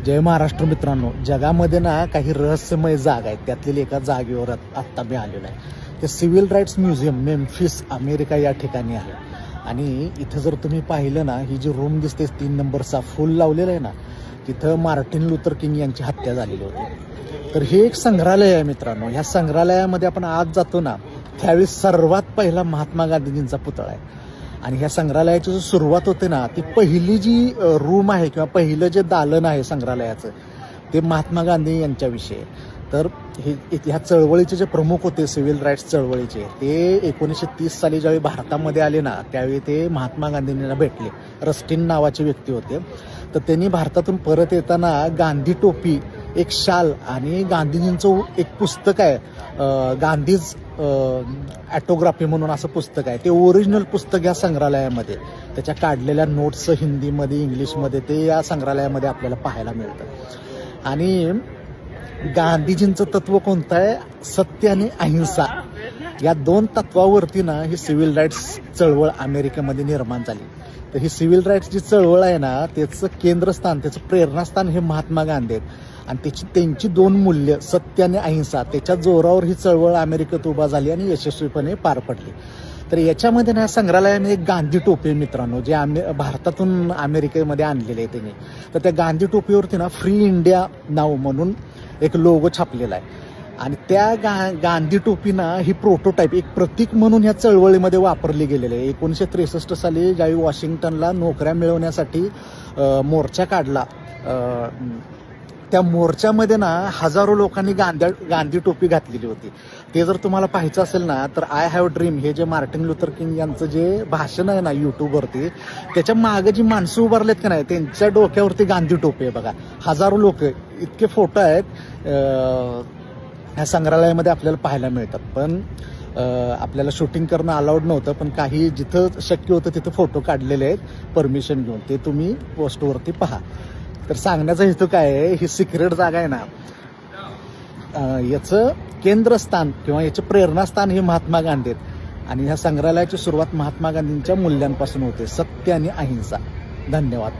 जय महाराष्ट्र मित्रांनो, जगामध्ये ना काही रहस्यमय जागा आहेत, त्यातली एका जागेवर आत्ता मी आलेलो आहे. ते civil rights museum Memphis America या ठिकाणी आहे. आणि इथं जर तुम्ही पाहिलं ना, ही जी रूम दिसते 3 नंबरचा फुल लावलेला आहे ना, तिथं मार्टिन लुथर किंग यांची हत्या झालेली होती. तर हे एक संग्रहालय आहे मित्रांनो. ह्या संग्रहालयामध्ये आपण आज जातो ना, त्यावेळी सर्वात पहिला महात्मा गांधीजींचा पुतळा आहे. आणि ह्या संग्रहालयाची जो सुरुवात होते ना, ती पहिली जी रूम आहे किंवा पहिलं जे दालन आहे संग्रहालयाचं, ते महात्मा गांधी यांच्याविषयी. तर हे ह्या चळवळीचे जे प्रमुख होते सिव्हिल राईट्स चळवळीचे, ते 1930 साली ज्यावेळी भारतामध्ये आले ना, त्यावेळी ते महात्मा गांधींना भेटले. रस्टिन नावाचे व्यक्ती होते. तर त्यांनी भारतातून परत येताना गांधी टोपी, एक शाल आणि गांधीजींचं एक पुस्तक आहे, गांधीज ॲटोग्राफी म्हणून असं पुस्तक आहे. ते ओरिजिनल पुस्तक या संग्रहालयामध्ये, त्याच्या काढलेल्या नोट्स हिंदीमध्ये इंग्लिशमध्ये ते या संग्रहालयामध्ये आपल्याला पाहायला मिळतं. आणि गांधीजींचं तत्व कोणतं आहे? सत्य आणि अहिंसा. या 2 तत्वावरती ना ही सिव्हिल राईट्स चळवळ अमेरिकेमध्ये निर्माण झाली. तर ही सिव्हिल राईट्स जी चळवळ आहे ना, त्याचं केंद्रस्थान, त्याचं प्रेरणास्थान हे महात्मा गांधी आहेत. आणि त्यांची 2 मूल्य सत्य आणि अहिंसा, त्याच्या जोरावर ही चळवळ अमेरिकेत उभा झाली आणि यशस्वीपणे पार पडली. तर याच्यामध्ये ना संग्रहालयामध्ये एक गांधी टोपी मित्रांनो, जे भारतातून अमेरिकेमध्ये आणलेले आहे त्यांनी. तर त्या गांधी टोपीवरती ना फ्री इंडिया नाव म्हणून एक लोगो छापलेला आहे. आणि त्या गांधी टोपीना ही प्रोटोटाईप, एक प्रतीक म्हणून ह्या चळवळीमध्ये वापरली गेलेली आहे. 1963 साली ज्यावेळी वॉशिंग्टनला नोकऱ्या मिळवण्यासाठी मोर्चा काढला, त्या मोर्चामध्ये ना हजारो लोकांनी गांधी टोपी घातलेली होती. ते जर तुम्हाला पाहायचं असेल ना, तर आय हॅव ड्रीम हे जे मार्टिन लुथर किंग यांचं जे भाषण आहे ना यूट्यूबवरती, त्याच्या मागे जी माणसं उभारलेत का नाही, त्यांच्या डोक्यावरती गांधी टोपी आहे बघा. हजारो लोक, इतके फोटो आहेत ह्या संग्रहालयामध्ये आपल्याला पाहायला मिळतात. पण आपल्याला शूटिंग करणं अलाउड नव्हतं, पण काही जिथं शक्य होतं तिथं फोटो काढलेले आहेत परमिशन घेऊन. ते तुम्ही पोस्टवरती पहा. तर सांगण्याचा हेतू काय आहे, ही सिक्रेट जागा आहे ना, याचं केंद्रस्थान किंवा याचं प्रेरणास्थान हे महात्मा गांधी आहेत. आणि ह्या संग्रहालयाची सुरुवात महात्मा गांधींच्या मूल्यांपासून होते, सत्य आणि अहिंसा. धन्यवाद.